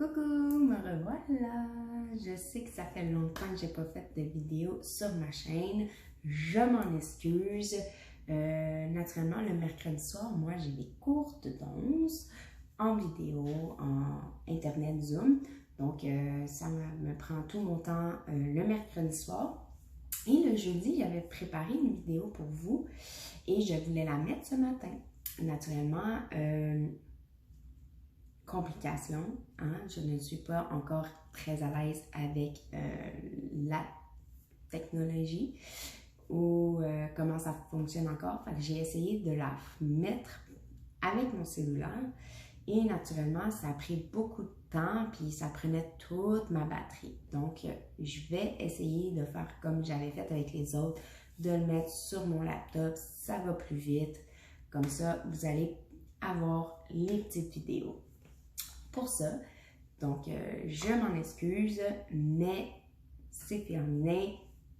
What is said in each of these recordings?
Coucou, me revoilà! Je sais que ça fait longtemps que j'ai pas fait de vidéo sur ma chaîne. Je m'en excuse. Naturellement, le mercredi soir, moi, j'ai des cours de danse en vidéo, en Internet Zoom. Donc, ça me prend tout mon temps le mercredi soir. Et le jeudi, j'avais préparé une vidéo pour vous et je voulais la mettre ce matin. Naturellement, complications, hein? Je ne suis pas encore très à l'aise avec la technologie ou comment ça fonctionne encore. Fait que j'ai essayé de la mettre avec mon cellulaire et naturellement, ça a pris beaucoup de temps puis ça prenait toute ma batterie. Donc, je vais essayer de faire comme j'avais fait avec les autres, de le mettre sur mon laptop. Ça va plus vite. Comme ça, vous allez avoir les petites vidéos. Pour ça, donc je m'en excuse, mais c'est terminé.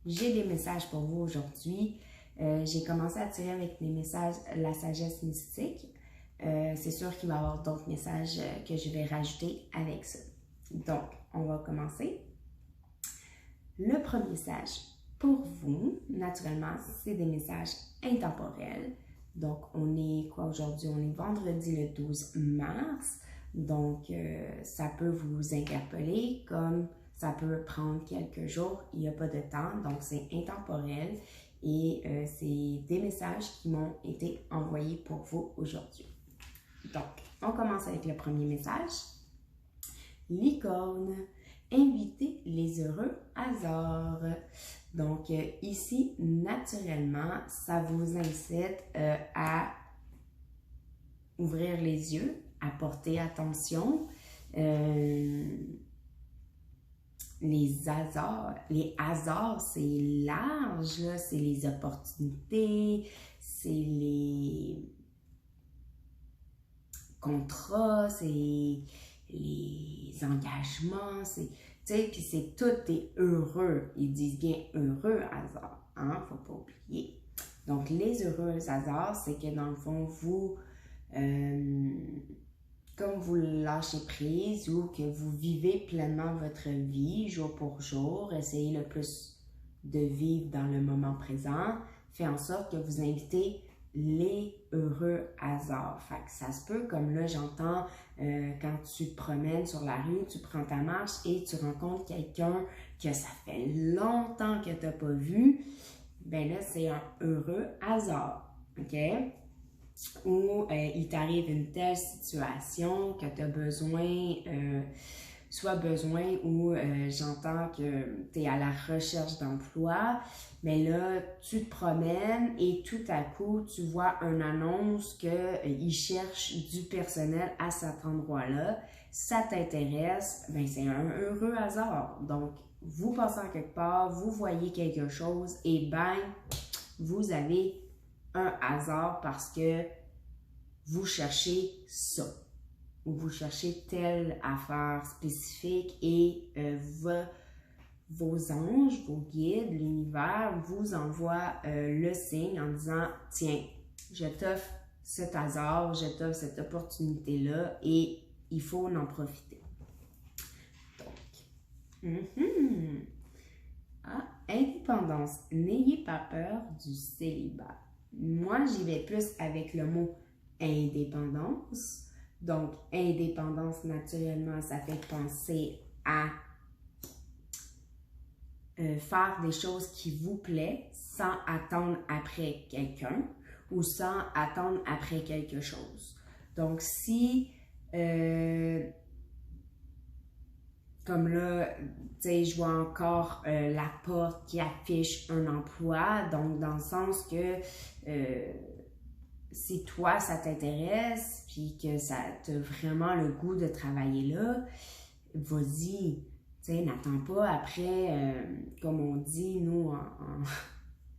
J'ai des messages pour vous aujourd'hui. J'ai commencé à tirer avec les messages la sagesse mystique. C'est sûr qu'il va y avoir d'autres messages que je vais rajouter avec ça. Donc, on va commencer. Le premier message pour vous, naturellement, c'est des messages intemporels. Donc, on est quoi aujourd'hui? On est vendredi le 12 mars. Donc, ça peut vous interpeller comme ça peut prendre quelques jours. Il n'y a pas de temps, donc c'est intemporel. Et c'est des messages qui m'ont été envoyés pour vous aujourd'hui. Donc, on commence avec le premier message. Licorne, invitez les heureux hasards. Donc, ici, naturellement, ça vous incite à ouvrir les yeux, à porter attention. Les hasards, c'est large, là, c'est les opportunités, c'est les contrats, c'est les engagements, puis c'est tout est heureux. Ils disent bien heureux hasard, hein, faut pas oublier. Donc, les heureux hasards, c'est que dans le fond, vous, comme vous lâchez prise ou que vous vivez pleinement votre vie jour pour jour, essayez le plus de vivre dans le moment présent, fait en sorte que vous invitez les heureux hasards. Fait que ça se peut, comme là j'entends quand tu te promènes sur la rue, tu prends ta marche et tu rencontres quelqu'un que ça fait longtemps que tu n'as pas vu, ben là c'est un heureux hasard, ok? Ou il t'arrive une telle situation que tu as besoin, soit besoin ou j'entends que tu es à la recherche d'emploi, mais là, tu te promènes et tout à coup, tu vois une annonce qu'il cherche du personnel à cet endroit-là. Ça t'intéresse, ben c'est un heureux hasard. Donc, vous passez en quelque part, vous voyez quelque chose et bang, vous avez un hasard parce que vous cherchez ça ou vous cherchez telle affaire spécifique et vos anges, vos guides, l'univers vous envoient le signe en disant « Tiens, je t'offre cet hasard, je t'offre cette opportunité-là et il faut en profiter. » Donc, indépendance, n'ayez pas peur du célibat. Moi, j'y vais plus avec le mot indépendance. Donc, indépendance, naturellement, ça fait penser à faire des choses qui vous plaisent sans attendre après quelqu'un ou sans attendre après quelque chose. Donc, si, comme là, tu sais, je vois encore la porte qui affiche un emploi, donc dans le sens que si toi, ça t'intéresse, puis que ça t'a vraiment le goût de travailler là, vas-y. Tu sais, n'attends pas après, comme on dit, nous, en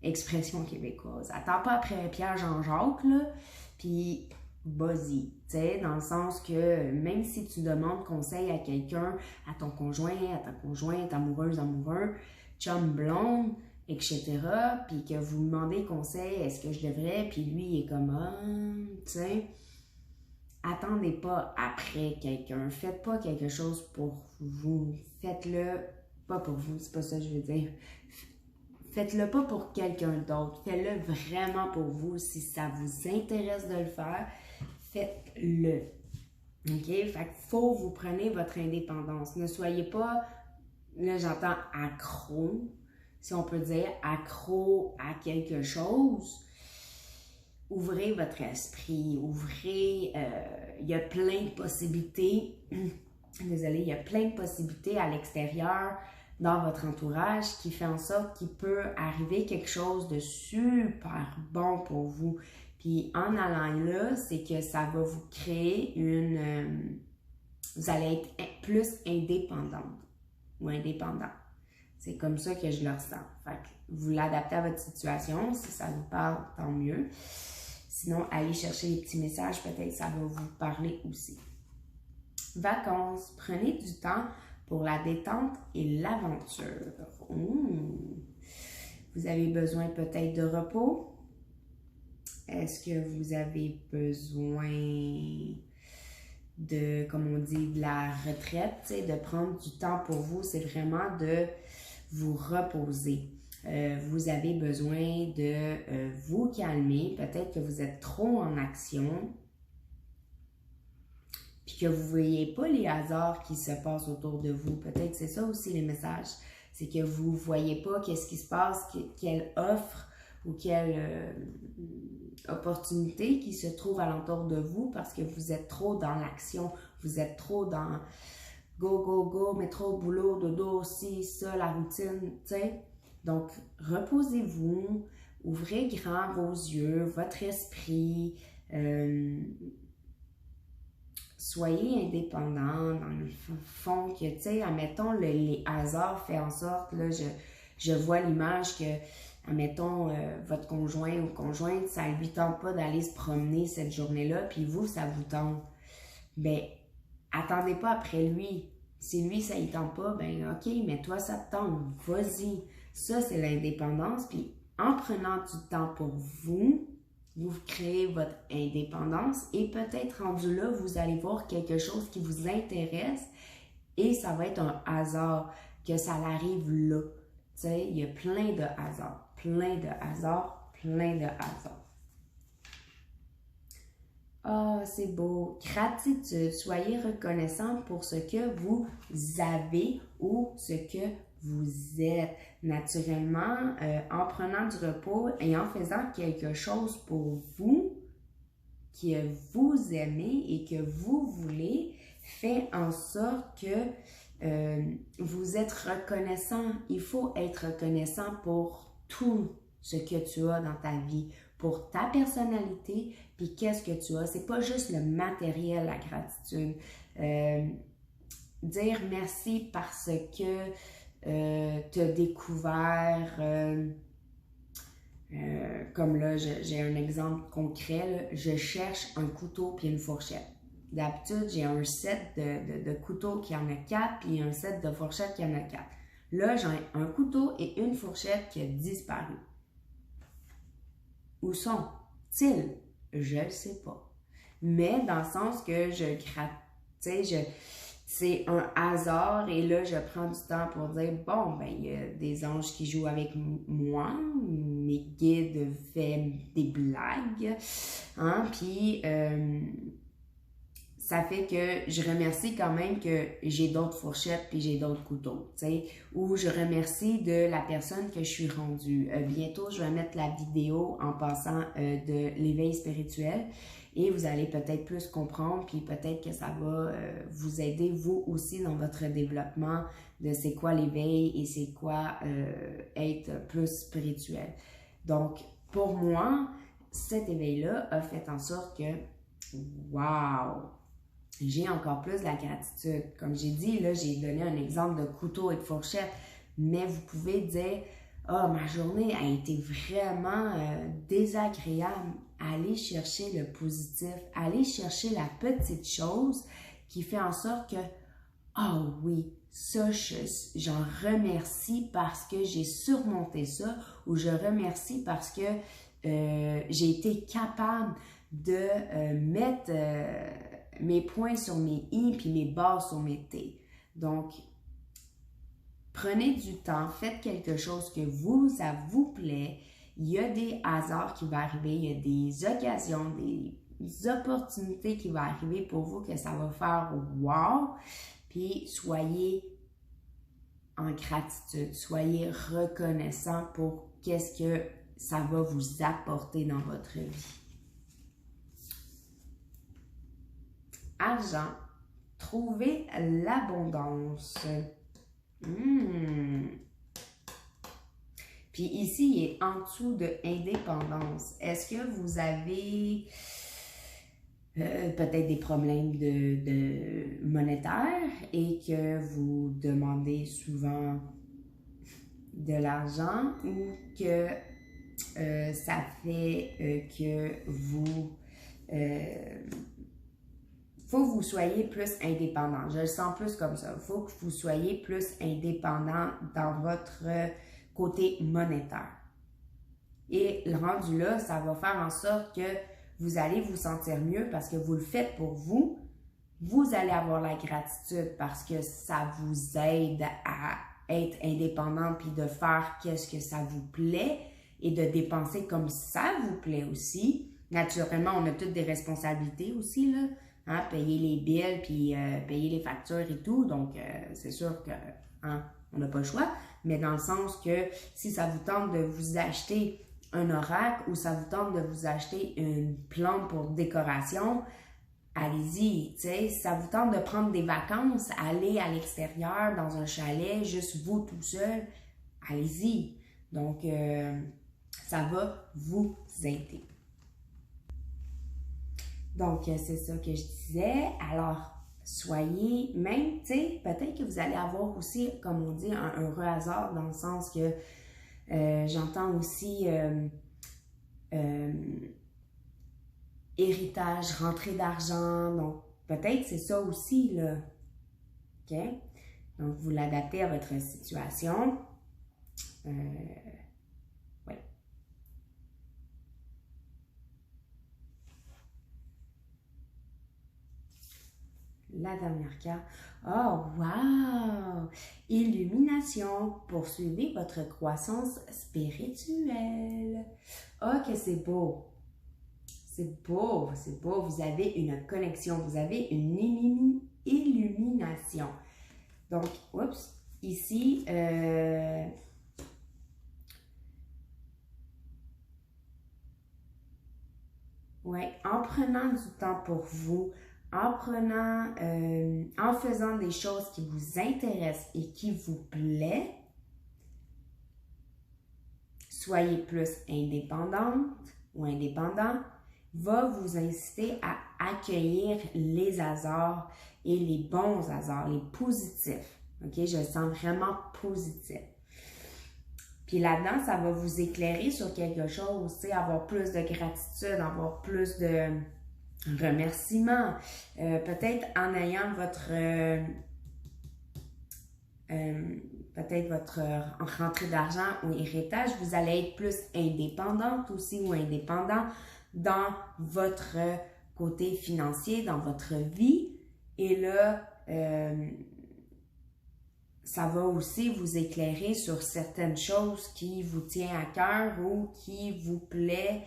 expression québécoise. Attends pas après Pierre Jean-Jacques, là, puis vas-y. Tu sais, dans le sens que même si tu demandes conseil à quelqu'un, à ton conjoint, à ta conjointe, amoureuse, amoureux, chum, blonde, etc., puis que vous demandez conseil, est-ce que je devrais, puis lui, il est comme, tu sais, attendez pas après quelqu'un. Faites pas quelque chose pour vous. Faites-le pas pour vous, c'est pas ça que je veux dire. Faites-le pas pour quelqu'un d'autre. Faites-le vraiment pour vous. Si ça vous intéresse de le faire, faites-le. OK? Fait qu'il faut que vous preniez votre indépendance. Ne soyez pas, là j'entends accro, si on peut dire, accro à quelque chose. Ouvrez votre esprit, ouvrez, il y a plein de possibilités, désolée, il y a plein de possibilités à l'extérieur, dans votre entourage, qui fait en sorte qu'il peut arriver quelque chose de super bon pour vous. Puis en allant là, c'est que ça va vous créer vous allez être plus indépendante ou indépendant. C'est comme ça que je le ressens. Fait que vous l'adaptez à votre situation. Si ça vous parle, tant mieux. Sinon, allez chercher les petits messages. Peut-être que ça va vous parler aussi. Vacances. Prenez du temps pour la détente et l'aventure. Vous avez besoin peut-être de repos. Est-ce que vous avez besoin de, comme on dit, de la retraite, de prendre du temps pour vous? C'est vraiment de vous reposer. Vous avez besoin de vous calmer. Peut-être que vous êtes trop en action, puis que vous ne voyez pas les hasards qui se passent autour de vous. Peut-être c'est ça aussi les messages. C'est que vous ne voyez pas qu'est-ce qui se passe, quelle offre ou quelle opportunité qui se trouve alentour de vous parce que vous êtes trop dans l'action. Vous êtes trop dans go, go, go, métro, boulot, dodo, aussi, ça, la routine, tu sais. Donc, reposez-vous, ouvrez grand vos yeux, votre esprit, soyez indépendant dans le fond que, tu sais, admettons, les hasards fait en sorte, là, je vois l'image que, admettons, votre conjoint ou conjointe, ça ne lui tente pas d'aller se promener cette journée-là, puis vous, ça vous tente. Ben, attendez pas après lui. Si lui, ça ne tente pas, ben OK, mais toi, ça te tente, vas-y. Ça, c'est l'indépendance. Puis en prenant du temps pour vous, vous créez votre indépendance et peut-être rendu là, vous allez voir quelque chose qui vous intéresse et ça va être un hasard que ça arrive là. Tu sais, il y a plein de hasards, plein de hasards, plein de hasards. Ah, c'est beau. Gratitude. Soyez reconnaissante pour ce que vous avez ou ce que vous êtes. Naturellement, en prenant du repos et en faisant quelque chose pour vous, que vous aimez et que vous voulez, fait en sorte que vous êtes reconnaissant. Il faut être reconnaissant pour tout ce que tu as dans ta vie, pour ta personnalité, puis qu'est-ce que tu as. C'est pas juste le matériel, la gratitude. Dire merci parce que tu as découvert, comme là, j'ai un exemple concret, là, je cherche un couteau puis une fourchette. D'habitude, j'ai un set de couteaux qui en a 4, puis un set de fourchettes qui en a 4. Là, j'ai un couteau et une fourchette qui a disparu. Où sont-ils? Je ne sais pas. Mais dans le sens que c'est un hasard et là, je prends du temps pour dire, bon, ben, il y a des anges qui jouent avec moi, mes guides font des blagues, hein, puis ça fait que je remercie quand même que j'ai d'autres fourchettes puis j'ai d'autres couteaux, tu sais, ou je remercie de la personne que je suis rendue. Bientôt, je vais mettre la vidéo en passant de l'éveil spirituel et vous allez peut-être plus comprendre puis peut-être que ça va vous aider vous aussi dans votre développement de c'est quoi l'éveil et c'est quoi être plus spirituel. Donc, pour moi, cet éveil-là a fait en sorte que, wow! J'ai encore plus de la gratitude. Comme j'ai dit, là, j'ai donné un exemple de couteau et de fourchette, mais vous pouvez dire « Ah, ma journée a été vraiment désagréable. » Allez chercher le positif, allez chercher la petite chose qui fait en sorte que « Ah oui, ça, j'en remercie parce que j'ai surmonté ça » ou « Je remercie parce que j'ai été capable de mettre... mes points sur mes i puis mes barres sur mes t. Donc, prenez du temps, faites quelque chose que ça vous plaît. Il y a des hasards qui vont arriver, il y a des occasions, des opportunités qui vont arriver pour vous que ça va faire wow. Puis soyez en gratitude, soyez reconnaissant pour qu'est-ce que ça va vous apporter dans votre vie. Argent, trouvez l'abondance. Puis ici, il est en dessous de indépendance. Est-ce que vous avez peut-être des problèmes de monétaires et que vous demandez souvent de l'argent ou que ça fait que vous... faut que vous soyez plus indépendant. Je le sens plus comme ça. Il faut que vous soyez plus indépendant dans votre côté monétaire. Et le rendu là, ça va faire en sorte que vous allez vous sentir mieux parce que vous le faites pour vous. Vous allez avoir la gratitude parce que ça vous aide à être indépendant puis de faire qu'est-ce que ça vous plaît et de dépenser comme ça vous plaît aussi. Naturellement, on a toutes des responsabilités aussi, là. Hein, payer les billes, puis payer les factures et tout. Donc, c'est sûr que on n'a pas le choix. Mais dans le sens que si ça vous tente de vous acheter un oracle ou ça vous tente de vous acheter une plante pour décoration, allez-y. Si ça vous tente de prendre des vacances, aller à l'extérieur, dans un chalet, juste vous tout seul, allez-y. Donc, ça va vous aider. Donc, c'est ça que je disais. Alors, soyez, même, tu sais, peut-être que vous allez avoir aussi, comme on dit, un heureux hasard dans le sens que j'entends aussi héritage, rentrée d'argent. Donc, peut-être c'est ça aussi, là. OK? Donc, vous l'adaptez à votre situation. Oui. La dernière carte. Oh, wow! Illumination. Poursuivez votre croissance spirituelle. Oh, que c'est beau! C'est beau, c'est beau. Vous avez une connexion, vous avez une illumination. Donc, oups, ici, ouais, en prenant du temps pour vous, en faisant des choses qui vous intéressent et qui vous plaisent, soyez plus indépendante ou indépendant, va vous inciter à accueillir les hasards et les bons hasards, les positifs. OK? Je le sens vraiment positif. Puis là-dedans, ça va vous éclairer sur quelque chose, tu sais, avoir plus de gratitude, avoir plus de remerciements. Peut-être en ayant peut-être votre rentrée d'argent ou héritage, vous allez être plus indépendante aussi ou indépendant dans votre côté financier, dans votre vie. Et là, ça va aussi vous éclairer sur certaines choses qui vous tiennent à cœur ou qui vous plaît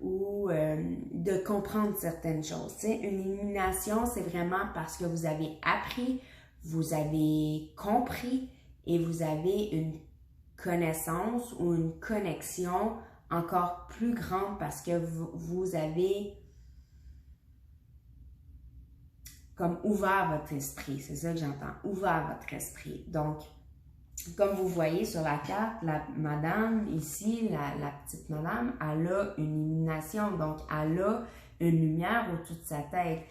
ou de comprendre certaines choses. T'sais, une illumination, c'est vraiment parce que vous avez appris, vous avez compris et vous avez une connaissance ou une connexion encore plus grande parce que vous avez comme ouvert votre esprit. C'est ça que j'entends, ouvert votre esprit. Donc, comme vous voyez sur la carte, la madame ici, la petite madame, elle a une illumination, donc elle a une lumière au-dessus de sa tête.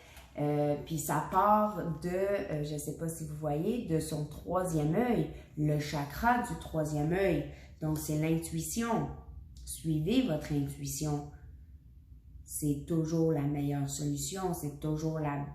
Puis ça part de, je ne sais pas si vous voyez, de son troisième œil, le chakra du troisième œil. Donc c'est l'intuition. Suivez votre intuition. C'est toujours la meilleure solution, c'est toujours la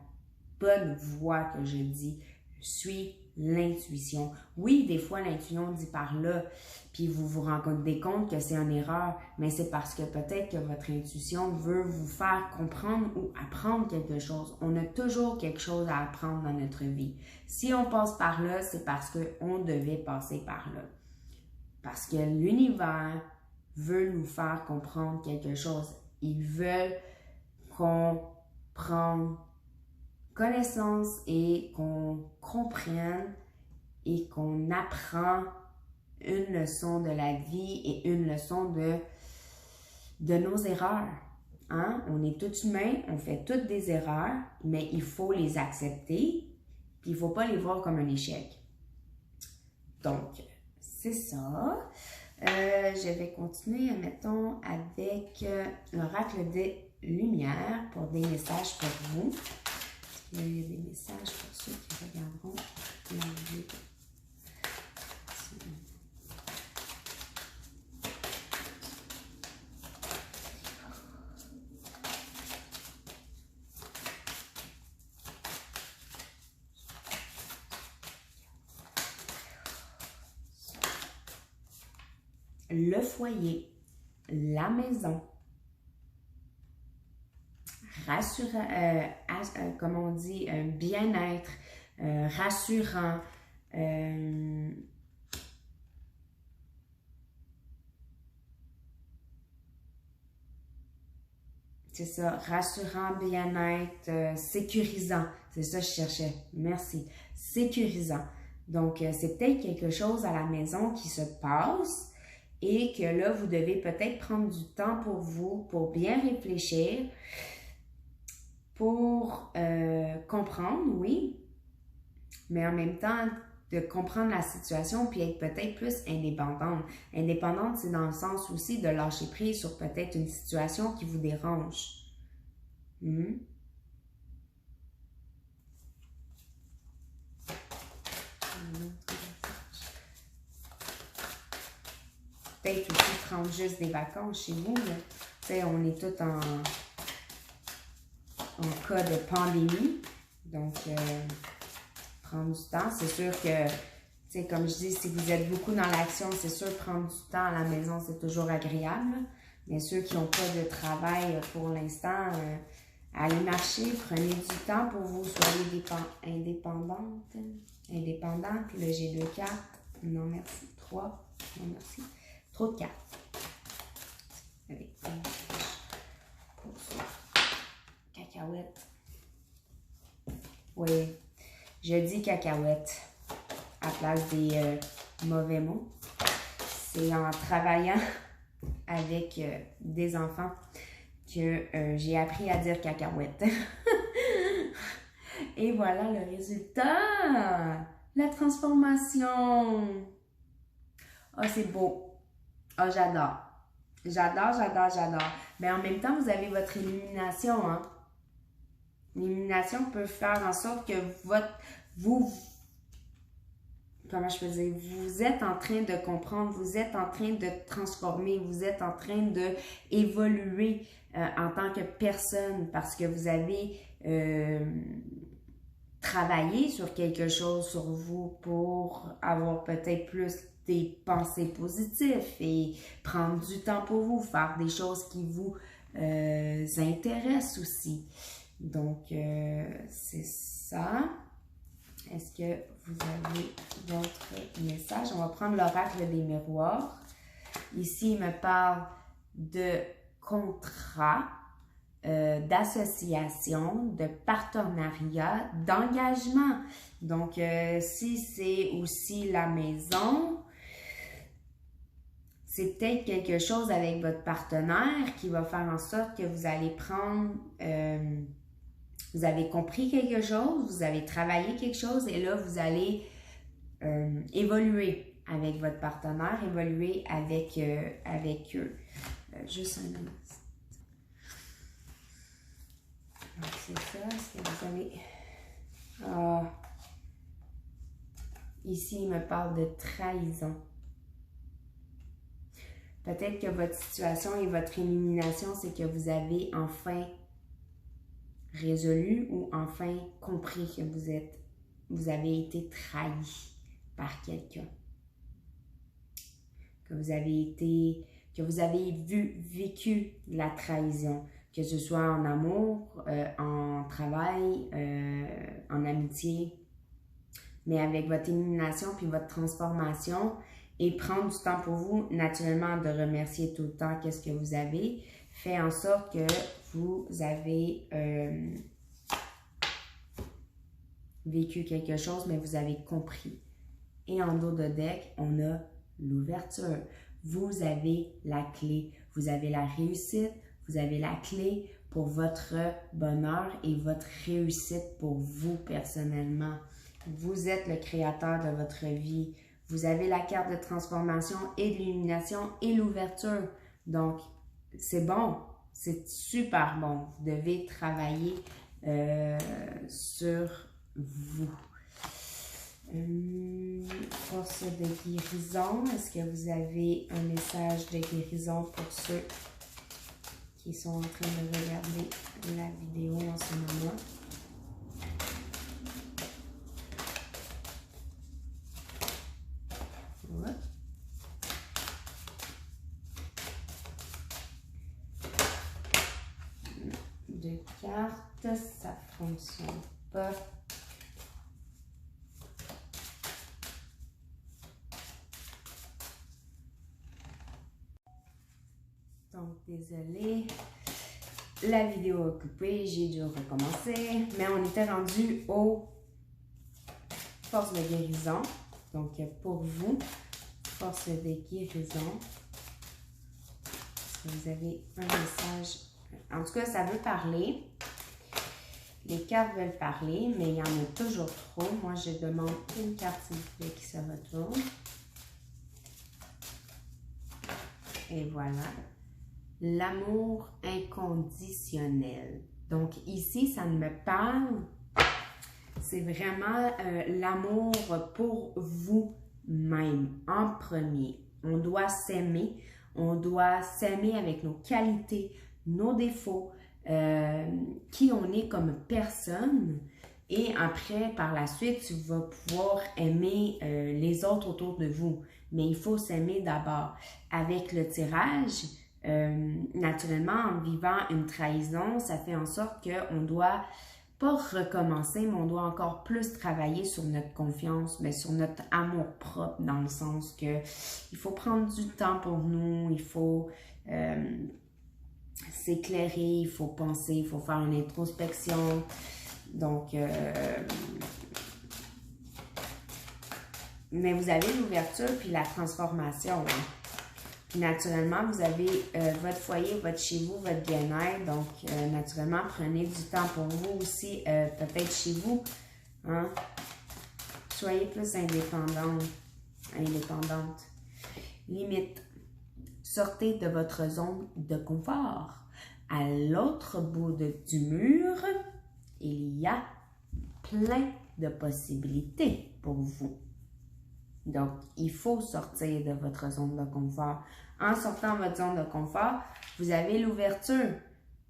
bonne voie que je dis. Suis l'intuition. Oui, des fois, l'intuition dit par là, puis vous vous rendez compte que c'est une erreur, mais c'est parce que peut-être que votre intuition veut vous faire comprendre ou apprendre quelque chose. On a toujours quelque chose à apprendre dans notre vie. Si on passe par là, c'est parce qu'on devait passer par là. Parce que l'univers veut nous faire comprendre quelque chose. Ils veulent qu'on prenne connaissance et qu'on comprenne et qu'on apprend une leçon de la vie et une leçon de nos erreurs. Hein? On est tous humains, on fait toutes des erreurs, mais il faut les accepter, puis il ne faut pas les voir comme un échec. Donc, c'est ça. Je vais continuer, mettons, avec l'oracle des lumières pour des messages pour vous. Il y a des messages pour ceux qui regarderont la vidéo. Le foyer, la maison, comme on dit, bien-être, rassurant, c'est ça, rassurant, bien-être, sécurisant, c'est ça que je cherchais, merci, sécurisant. Donc, c'est peut-être quelque chose à la maison qui se passe et que là, vous devez peut-être prendre du temps pour vous, pour bien réfléchir, pour comprendre, oui, mais en même temps, de comprendre la situation puis être peut-être plus indépendante. Indépendante, c'est dans le sens aussi de lâcher prise sur peut-être une situation qui vous dérange. Peut-être aussi prendre juste des vacances chez vous. Tu sais, on est tous en cas de pandémie. Donc, prendre du temps. C'est sûr que, tu sais, comme je dis, si vous êtes beaucoup dans l'action, c'est sûr prendre du temps à la maison, c'est toujours agréable. Mais ceux qui n'ont pas de travail pour l'instant, allez marcher, prenez du temps pour vous, soyez indépendante. Indépendante. Puis là, j'ai 2 cartes. Non, merci. 3. Non, merci. Trop de cartes. Allez, pour ça. Cacahuète. Oui, je dis cacahuète à place des mauvais mots. C'est en travaillant avec des enfants que j'ai appris à dire cacahuète. Et voilà le résultat. La transformation. Oh, c'est beau. Oh, j'adore. J'adore, j'adore, j'adore. Mais en même temps, vous avez votre illumination, hein. L'illumination peut faire en sorte que comment je peux dire, vous êtes en train de comprendre, vous êtes en train de transformer, vous êtes en train de évoluer en tant que personne parce que vous avez travaillé sur quelque chose sur vous pour avoir peut-être plus des pensées positives et prendre du temps pour vous, faire des choses qui vous intéressent aussi. Donc, c'est ça. Est-ce que vous avez d'autres messages? On va prendre l'oracle des miroirs. Ici, il me parle de contrat, d'association, de partenariat, d'engagement. Donc, si c'est aussi la maison, c'est peut-être quelque chose avec votre partenaire qui va faire en sorte que vous allez prendre... vous avez compris quelque chose, vous avez travaillé quelque chose et là, vous allez évoluer avec votre partenaire, évoluer avec eux. Juste un instant. Donc, c'est ça. Est-ce que vous allez... Ici, il me parle de trahison. Peut-être que votre situation et votre élimination, c'est que vous avez enfin résolu ou enfin compris que vous êtes vous avez été trahi par quelqu'un, que vous avez vécu la trahison, que ce soit en amour, en travail, en amitié, mais avec votre illumination puis votre transformation et prendre du temps pour vous, naturellement, de remercier tout le temps qu'est-ce que vous avez, fait en sorte que vous avez vécu quelque chose, mais vous avez compris. Et en dos de deck, on a l'ouverture. Vous avez la clé. Vous avez la réussite. Vous avez la clé pour votre bonheur et votre réussite pour vous personnellement. Vous êtes le créateur de votre vie. Vous avez la carte de transformation et de l'illumination et l'ouverture. Donc, c'est bon. C'est super bon. Vous devez travailler sur vous. Force de guérison. Est-ce que vous avez un message de guérison pour ceux qui sont en train de regarder la vidéo en ce moment? Ouais. Deux cartes, ça ne fonctionne pas. Donc, désolée, la vidéo a coupé, j'ai dû recommencer, mais on était rendu aux forces de guérison. Donc, pour vous, force de guérison, vous avez un message. En tout cas, ça veut parler. Les cartes veulent parler, mais il y en a toujours trop. Moi, je demande une carte, s'il vous plaît, qui se retourne. Et voilà. L'amour inconditionnel. Donc, ici, ça me parle. C'est vraiment l'amour pour vous-même en premier. On doit s'aimer. On doit s'aimer avec nos qualités, nos défauts, qui on est comme personne. Et après, par la suite, tu vas pouvoir aimer les autres autour de vous. Mais il faut s'aimer d'abord. Avec le tirage, naturellement, en vivant une trahison, ça fait en sorte qu'on doit pas recommencer, mais on doit encore plus travailler sur notre confiance, mais sur notre amour propre, dans le sens que il faut prendre du temps pour nous, il faut s'éclairer, il faut penser, il faut faire une introspection. Donc, mais vous avez l'ouverture puis la transformation. Hein. Puis naturellement, vous avez votre foyer, votre chez vous, votre bien-être. Donc, naturellement, prenez du temps pour vous aussi, peut-être chez vous. Hein? Soyez plus indépendante. Limite. Sortez de votre zone de confort. À l'autre bout du mur, il y a plein de possibilités pour vous. Donc, il faut sortir de votre zone de confort. En sortant de votre zone de confort, vous avez l'ouverture.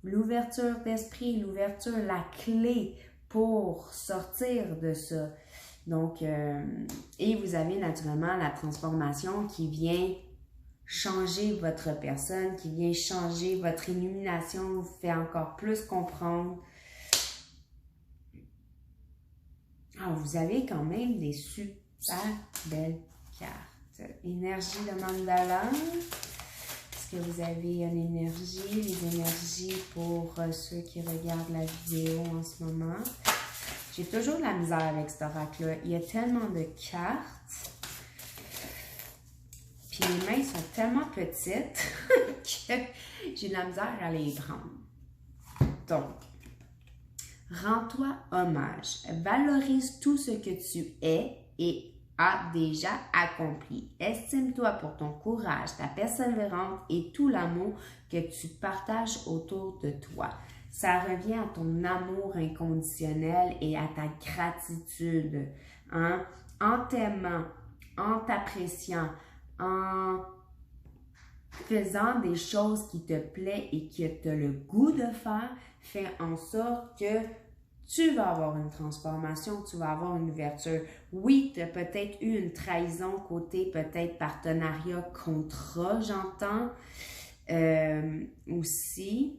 L'ouverture d'esprit, l'ouverture, la clé pour sortir de ça. Donc, et vous avez naturellement la transformation qui vient changer votre personne, qui vient changer votre illumination, vous fait encore plus comprendre. Alors, vous avez quand même des super belle carte. Énergie de mandala. Est-ce que vous avez une énergie? Les énergies pour ceux qui regardent la vidéo en ce moment. J'ai toujours de la misère avec cet oracle-là. Il y a tellement de cartes. Puis les mains sont tellement petites que j'ai de la misère à les prendre. Donc, rends-toi hommage. Valorise tout ce que tu es et as déjà accompli. Estime-toi pour ton courage, ta persévérance et tout l'amour que tu partages autour de toi. Ça revient à ton amour inconditionnel et à ta gratitude. Hein? En t'aimant, en t'appréciant, en faisant des choses qui te plaisent et que tu as le goût de faire, fais en sorte que tu vas avoir une transformation, tu vas avoir une ouverture. Oui, tu as peut-être eu une trahison côté peut-être partenariat, contrat, j'entends aussi,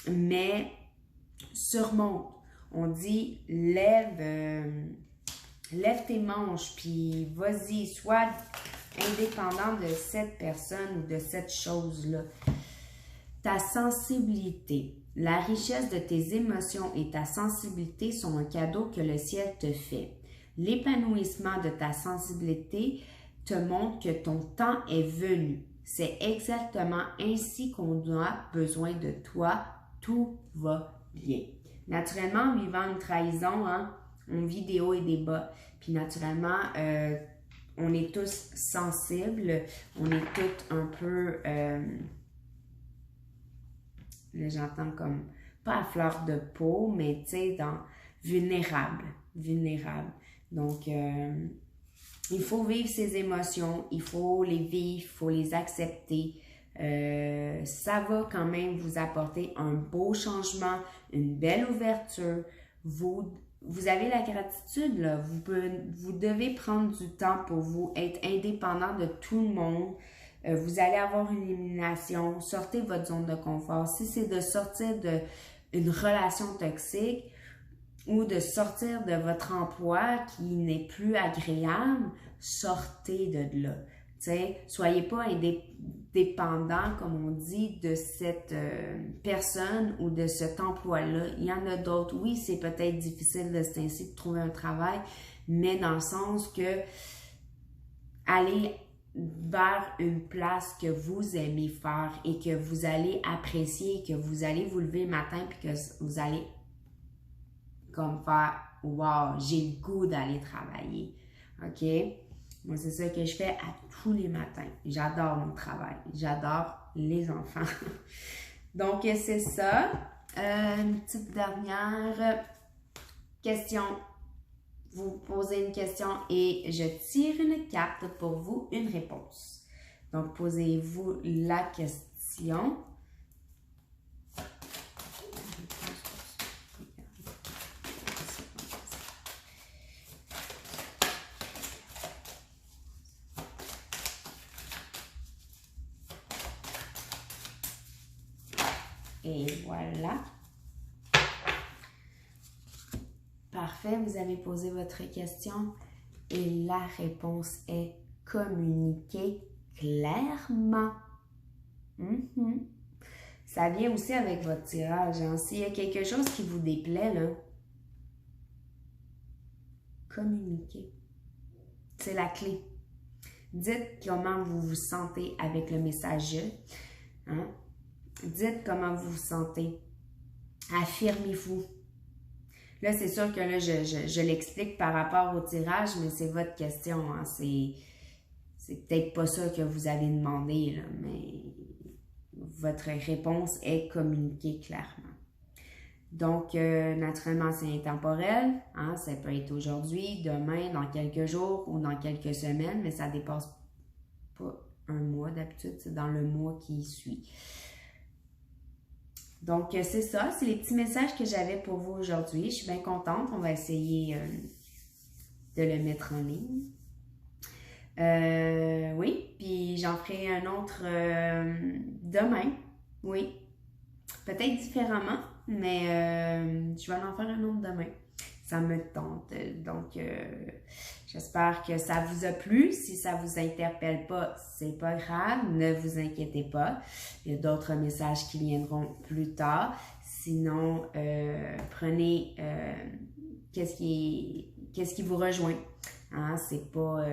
mais surmonte. On dit lève tes manches, puis vas-y, sois indépendant de cette personne ou de cette chose-là. Ta sensibilité. La richesse de tes émotions et ta sensibilité sont un cadeau que le ciel te fait. L'épanouissement de ta sensibilité te montre que ton temps est venu. C'est exactement ainsi qu'on a besoin de toi. Tout va bien. Naturellement, en vivant une trahison, hein, on vit des hauts et des bas. Puis naturellement, on est tous sensibles. On est tous un peu... là, j'entends comme, pas à fleur de peau, mais tu sais, vulnérable. Donc, il faut vivre ses émotions, il faut les vivre, il faut les accepter. Ça va quand même vous apporter un beau changement, une belle ouverture. Vous avez la gratitude, là. Vous devez prendre du temps pour vous, être indépendant de tout le monde. Vous allez avoir une élimination, sortez de votre zone de confort. Si c'est de sortir d'une relation toxique ou de sortir de votre emploi qui n'est plus agréable, sortez de là. T'sais, soyez pas indépendant, comme on dit, de cette personne ou de cet emploi-là. Il y en a d'autres. Oui, c'est peut-être difficile de ce ainsi de trouver un travail, mais dans le sens que allez vers une place que vous aimez faire et que vous allez apprécier, que vous allez vous lever le matin puis que vous allez comme faire « Wow, j'ai le goût d'aller travailler. » OK? Moi, c'est ça que je fais à tous les matins. J'adore mon travail. J'adore les enfants. Donc, c'est ça. Une petite dernière question. Vous posez une question et je tire une carte pour vous, une réponse. Donc, posez-vous la question. Et voilà. Parfait, vous avez posé votre question et la réponse est communiquer clairement. Ça vient aussi avec votre tirage. Hein? S'il y a quelque chose qui vous déplaît, là, communiquez. C'est la clé. Dites comment vous vous sentez avec le message. Hein? Dites comment vous vous sentez. Affirmez-vous. Là, c'est sûr que là, je l'explique par rapport au tirage, mais c'est votre question. Hein? C'est peut-être pas ça que vous avez demandé, là, mais votre réponse est communiquer clairement. Donc, naturellement, c'est intemporel. Hein? Ça peut être aujourd'hui, demain, dans quelques jours ou dans quelques semaines, mais ça dépasse pas un mois d'habitude. C'est dans le mois qui suit. Donc, c'est ça. C'est les petits messages que j'avais pour vous aujourd'hui. Je suis bien contente. On va essayer de le mettre en ligne. Oui, puis j'en ferai un autre demain. Oui. Peut-être différemment, mais je vais en faire un autre demain. Ça me tente. Donc, j'espère que ça vous a plu. Si ça vous interpelle pas, c'est pas grave. Ne vous inquiétez pas. Il y a d'autres messages qui viendront plus tard. Sinon, prenez qu'est-ce qui vous rejoint. Hein? C'est pas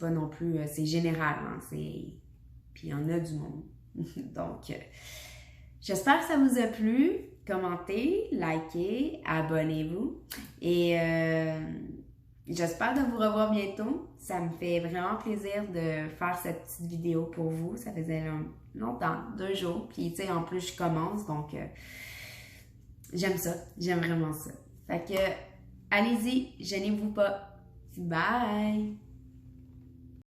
non plus, c'est général. Hein? Puis il y en a du monde. Donc, j'espère que ça vous a plu. Commentez, likez, abonnez-vous et j'espère de vous revoir bientôt. Ça me fait vraiment plaisir de faire cette petite vidéo pour vous. Ça faisait longtemps, 2 jours. Puis, tu sais, en plus, je commence, donc j'aime ça. J'aime vraiment ça. Fait que, allez-y, gênez-vous pas. Bye!